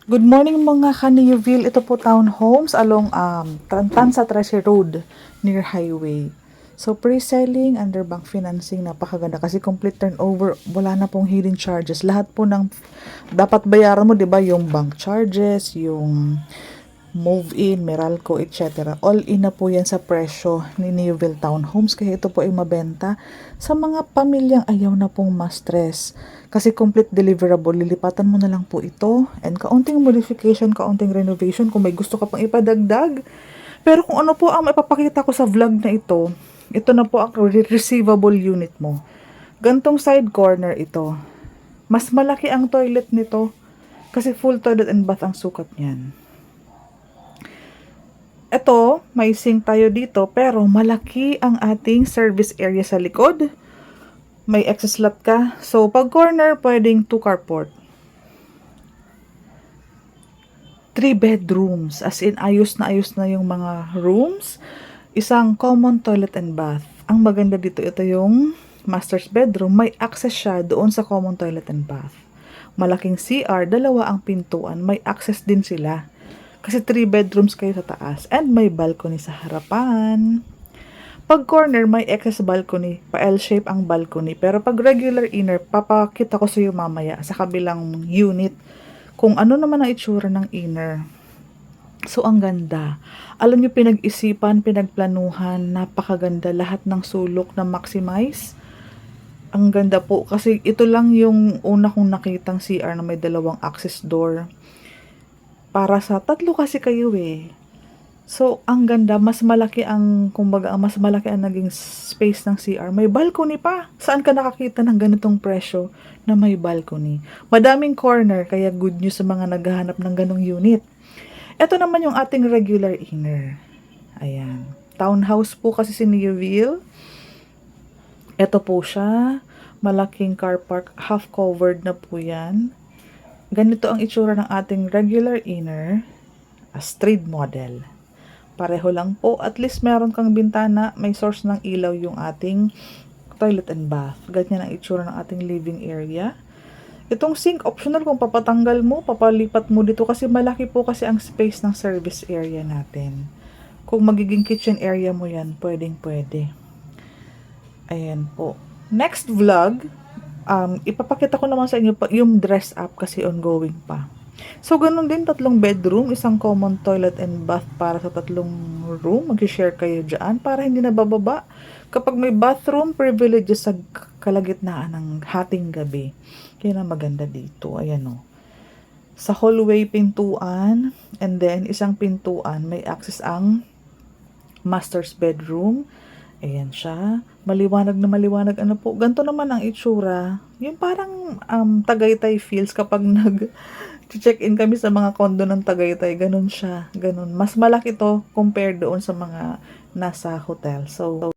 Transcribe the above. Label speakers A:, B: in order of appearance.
A: Good morning mga ka-Neoville. Ito po townhomes along Tansa Tracy Road near highway. So pre-selling under bank financing, napakaganda kasi complete turnover, wala na pong hidden charges. Lahat po ng dapat bayaran mo, 'di ba, yung bank charges, yung move-in, Meralco, etc. All in na po yan sa presyo ni Neoville Townhomes. Kaya ito po ay mabenta sa mga pamilyang ayaw na pong ma-stress. Kasi complete deliverable, lilipatan mo na lang po ito. And kaunting modification, kaunting renovation kung may gusto ka pang ipadagdag. Pero kung ano po ang mapapakita ko sa vlog na ito na po ang receivable unit mo. Gantong side corner ito. Mas malaki ang toilet nito kasi full toilet and bath ang sukat niyan. Ito, may sink tayo dito, pero malaki ang ating service area sa likod. May access lot ka. So, pag corner, pwedeng 2 carport. 3 bedrooms. As in, ayos na yung mga rooms. Isang common toilet and bath. Ang maganda dito, ito yung master's bedroom. May access siya doon sa common toilet and bath. Malaking CR, dalawa ang pintuan. May access din sila. Kasi 3 bedrooms kayo sa taas. And may balcony sa harapan. Pag corner, may excess balcony. Pa L-shape ang balcony. Pero pag regular inner, papakita ko sa iyo mamaya sa kabilang unit kung ano naman ang itsura ng inner. So, ang ganda. Alam niyo, pinag-isipan, pinagplanuhan, napakaganda. Lahat ng sulok na maximize. Ang ganda po. Kasi ito lang yung una kong nakitang CR na may dalawang access door. Para sa tatlo kasi kayo eh. So, ang ganda, mas malaki ang, kumbaga, mas malaki ang naging space ng CR. May balcony pa. Saan ka nakakita ng ganitong presyo na may balcony? Madaming corner, kaya good news sa mga naghahanap ng ganong unit. Ito naman yung ating regular inner. Ayan. Townhouse po kasi si Neoville. Ito po siya. Malaking car park, half covered na po yan. Ganito ang itsura ng ating regular inner, a street model. Pareho lang po, at least meron kang bintana, may source ng ilaw yung ating toilet and bath. Ganyan ang itsura ng ating living area. Itong sink, optional kung papatanggal mo, papalipat mo dito kasi malaki po kasi ang space ng service area natin. Kung magiging kitchen area mo yan, pwedeng pwede. Ayan po. Next vlog, ipapakita ko naman sa inyo pa yung dress up kasi ongoing pa. So, ganun din, 3 bedroom, isang common toilet and bath para sa 3 room. Mag-share kayo dyan para hindi nabababa. Kapag may bathroom, privileges sa kalagitnaan ng hating gabi. Kaya na maganda dito. Ayan o. Sa hallway, pintuan. And then, isang pintuan, may access ang master's bedroom. Ayan siya. Maliwanag na maliwanag. Ano po? Ganito naman ang itsura. Yung parang Tagaytay feels kapag check-in kami sa mga condo ng Tagaytay. Ganun siya. Ganun. Mas malaki to compared doon sa mga nasa hotel. So,